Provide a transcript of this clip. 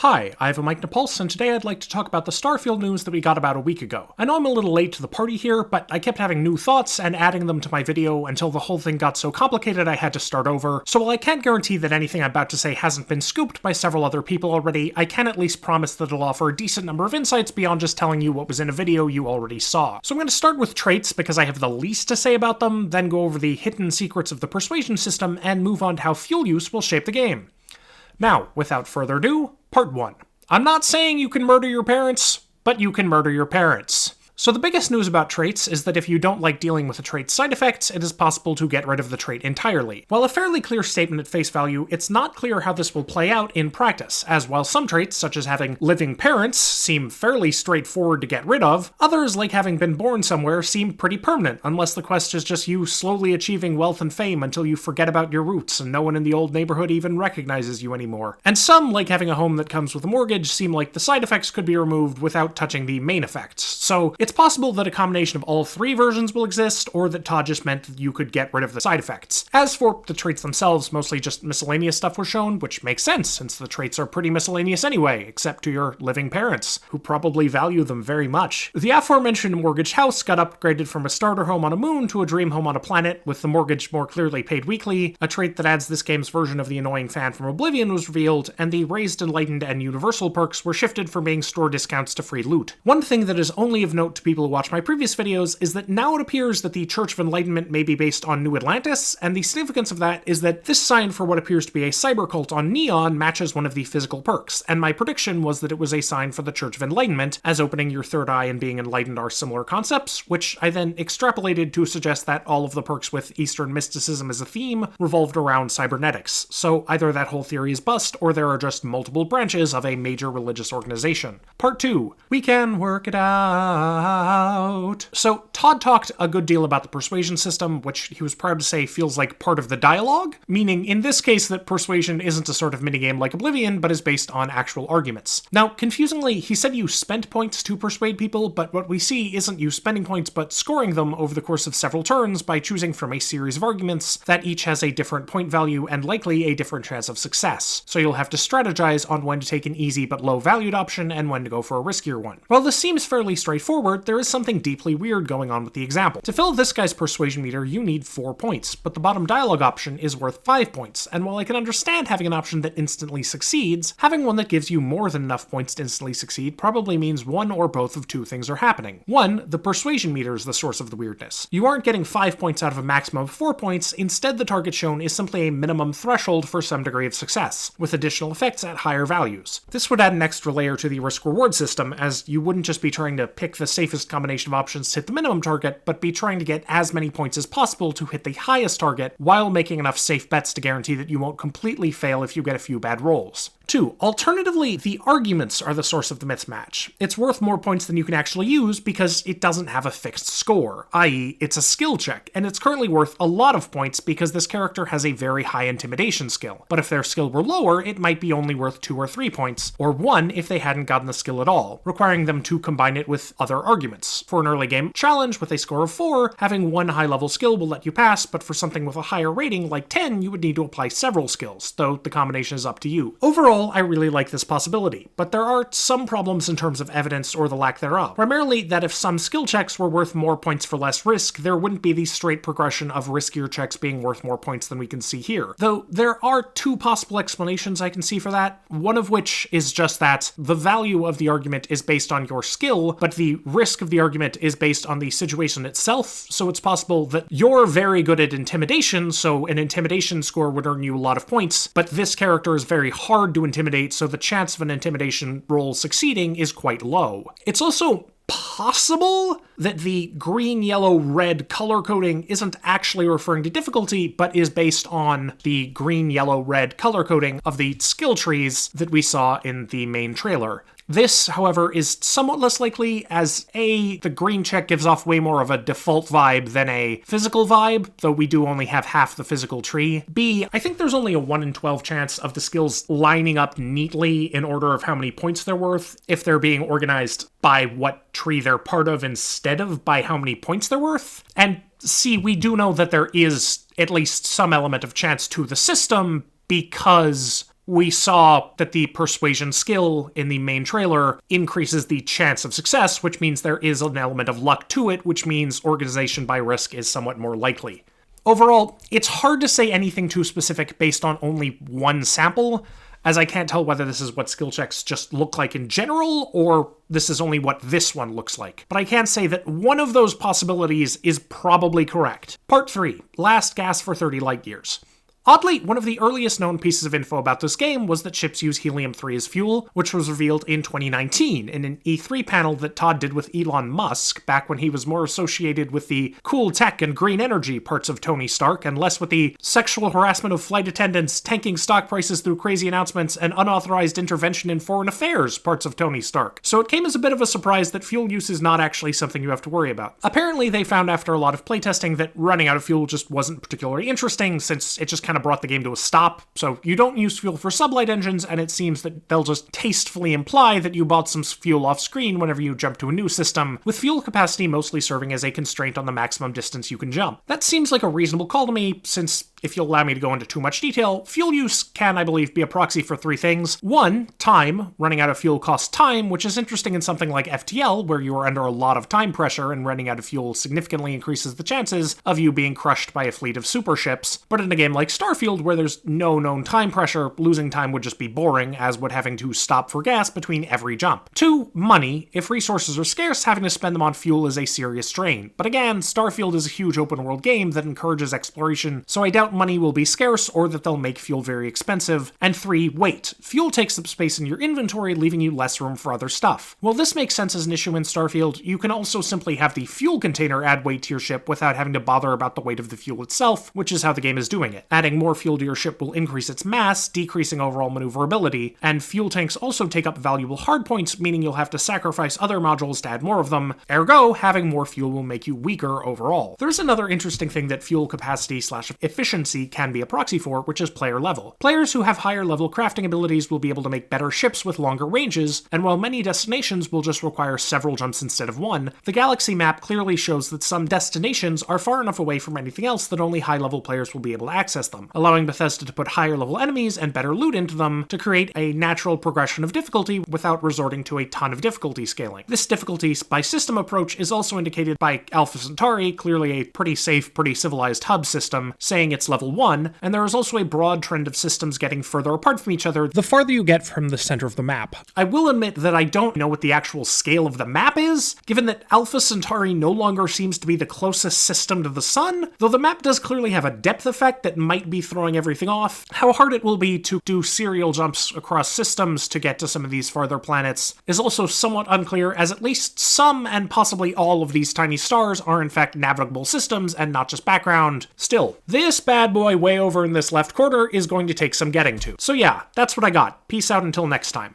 Hi, I have a Mike Napulse, and today I'd like to talk about the Starfield news that we got about a week ago. I know I'm a little late to the party here, but I kept having new thoughts and adding them to my video until the whole thing got so complicated I had to start over, so while I can't guarantee that anything I'm about to say hasn't been scooped by several other people already, I can at least promise that it'll offer a decent number of insights beyond just telling you what was in a video you already saw. So I'm going to start with traits because I have the least to say about them, then go over the hidden secrets of the Persuasion system, and move on to how fuel use will shape the game. Now, without further ado, Part 1. I'm not saying you can murder your parents, but you can murder your parents. So the biggest news about traits is that if you don't like dealing with a trait's side effects, it is possible to get rid of the trait entirely. While a fairly clear statement at face value, it's not clear how this will play out in practice, as while some traits, such as having living parents, seem fairly straightforward to get rid of, others, like having been born somewhere, seem pretty permanent, unless the quest is just you slowly achieving wealth and fame until you forget about your roots and no one in the old neighborhood even recognizes you anymore. And some, like having a home that comes with a mortgage, seem like the side effects could be removed without touching the main effects. So it's possible that a combination of all three versions will exist, or that Todd just meant that you could get rid of the side effects. As for the traits themselves, mostly just miscellaneous stuff was shown, which makes sense, since the traits are pretty miscellaneous anyway, except to your living parents, who probably value them very much. The aforementioned mortgaged house got upgraded from a starter home on a moon to a dream home on a planet, with the mortgage more clearly paid weekly. A trait that adds this game's version of the annoying fan from Oblivion was revealed, and the raised, enlightened, and universal perks were shifted from being store discounts to free loot. One thing that is only of note to people who watch my previous videos is that now it appears that the Church of Enlightenment may be based on New Atlantis, and the significance of that is that this sign for what appears to be a cyber cult on Neon matches one of the physical perks, and my prediction was that it was a sign for the Church of Enlightenment, as opening your third eye and being enlightened are similar concepts, which I then extrapolated to suggest that all of the perks with Eastern mysticism as a theme revolved around cybernetics. So either that whole theory is bust, or there are just multiple branches of a major religious organization. Part 2. We can work it out. So Todd talked a good deal about the Persuasion system, which he was proud to say feels like part of the dialogue, meaning in this case that Persuasion isn't a sort of minigame like Oblivion, but is based on actual arguments. Now, confusingly, he said you spent points to persuade people, but what we see isn't you spending points, but scoring them over the course of several turns by choosing from a series of arguments that each has a different point value and likely a different chance of success. So you'll have to strategize on when to take an easy but low valued option and when to go for a riskier one. While this seems fairly straightforward, there is something deeply weird going on with the example. To fill this guy's persuasion meter, you need 4 points, but the bottom dialogue option is worth 5 points, and while I can understand having an option that instantly succeeds, having one that gives you more than enough points to instantly succeed probably means one or both of two things are happening. One, the persuasion meter is the source of the weirdness. You aren't getting 5 points out of a maximum of 4 points, instead the target shown is simply a minimum threshold for some degree of success, with additional effects at higher values. This would add an extra layer to the risk-reward system, as you wouldn't just be trying to pick the safest combination of options to hit the minimum target, but be trying to get as many points as possible to hit the highest target while making enough safe bets to guarantee that you won't completely fail if you get a few bad rolls. 2. Alternatively, the arguments are the source of the mismatch. It's worth more points than you can actually use because it doesn't have a fixed score, i.e. it's a skill check, and it's currently worth a lot of points because this character has a very high intimidation skill. But if their skill were lower, it might be only worth 2 or 3 points, or 1 if they hadn't gotten the skill at all, requiring them to combine it with other arguments. For an early game challenge with a score of 4, having one high-level skill will let you pass, but for something with a higher rating like 10, you would need to apply several skills, though the combination is up to you. Overall, I really like this possibility, but there are some problems in terms of evidence or the lack thereof. Primarily that if some skill checks were worth more points for less risk, there wouldn't be the straight progression of riskier checks being worth more points than we can see here. Though there are 2 possible explanations I can see for that, one of which is just that the value of the argument is based on your skill, but the risk of the argument is based on the situation itself, so it's possible that you're very good at intimidation, so an intimidation score would earn you a lot of points, but this character is very hard to intimidate, so the chance of an intimidation roll succeeding is quite low. It's also possible that the green, yellow, red color coding isn't actually referring to difficulty, but is based on the green, yellow, red color coding of the skill trees that we saw in the main trailer. This, however, is somewhat less likely, as A, the green check gives off way more of a default vibe than a physical vibe, though we do only have half the physical tree. B, I think there's only a 1 in 12 chance of the skills lining up neatly in order of how many points they're worth, if they're being organized by what tree they're part of instead of by how many points they're worth. And C, we do know that there is at least some element of chance to the system, because we saw that the Persuasion skill in the main trailer increases the chance of success, which means there is an element of luck to it, which means organization by risk is somewhat more likely. Overall, it's hard to say anything too specific based on only one sample, as I can't tell whether this is what skill checks just look like in general, or this is only what this one looks like. But I can say that one of those possibilities is probably correct. Part 3, Last Gas for 30 Light Years. Oddly, one of the earliest known pieces of info about this game was that ships use helium-3 as fuel, which was revealed in 2019 in an E3 panel that Todd did with Elon Musk back when he was more associated with the cool tech and green energy parts of Tony Stark and less with the sexual harassment of flight attendants, tanking stock prices through crazy announcements, and unauthorized intervention in foreign affairs parts of Tony Stark. So it came as a bit of a surprise that fuel use is not actually something you have to worry about. Apparently, they found after a lot of playtesting that running out of fuel just wasn't particularly interesting, since it just kind of brought the game to a stop. So you don't use fuel for sublight engines, and it seems that they'll just tastefully imply that you bought some fuel off screen whenever you jump to a new system, with fuel capacity mostly serving as a constraint on the maximum distance you can jump. That seems like a reasonable call to me, since if you'll allow me to go into too much detail, fuel use can, I believe, be a proxy for 3 things. 1, time. Running out of fuel costs time, which is interesting in something like FTL, where you are under a lot of time pressure, and running out of fuel significantly increases the chances of you being crushed by a fleet of super ships. But in a game like Starfield, where there's no known time pressure, losing time would just be boring, as would having to stop for gas between every jump. 2, money. If resources are scarce, having to spend them on fuel is a serious strain. But again, Starfield is a huge open-world game that encourages exploration, so I doubt money will be scarce or that they'll make fuel very expensive. And 3, weight. Fuel takes up space in your inventory, leaving you less room for other stuff. While this makes sense as an issue in Starfield, you can also simply have the fuel container add weight to your ship without having to bother about the weight of the fuel itself, which is how the game is doing it. Adding more fuel to your ship will increase its mass, decreasing overall maneuverability, and fuel tanks also take up valuable hardpoints, meaning you'll have to sacrifice other modules to add more of them. Ergo, having more fuel will make you weaker overall. There's another interesting thing that fuel capacity/efficiency can be a proxy for, which is player level. Players who have higher level crafting abilities will be able to make better ships with longer ranges, and while many destinations will just require several jumps instead of one, the galaxy map clearly shows that some destinations are far enough away from anything else that only high-level players will be able to access them, allowing Bethesda to put higher-level enemies and better loot into them to create a natural progression of difficulty without resorting to a ton of difficulty scaling. This difficulty by system approach is also indicated by Alpha Centauri, clearly a pretty safe, pretty civilized hub system, saying it's level 1, and there is also a broad trend of systems getting further apart from each other the farther you get from the center of the map. I will admit that I don't know what the actual scale of the map is, given that Alpha Centauri no longer seems to be the closest system to the sun, though the map does clearly have a depth effect that might be throwing everything off. How hard it will be to do serial jumps across systems to get to some of these farther planets is also somewhat unclear, as at least some and possibly all of these tiny stars are in fact navigable systems and not just background. Still, this bad boy way over in this left corner is going to take some getting to. So yeah, that's what I got. Peace out until next time.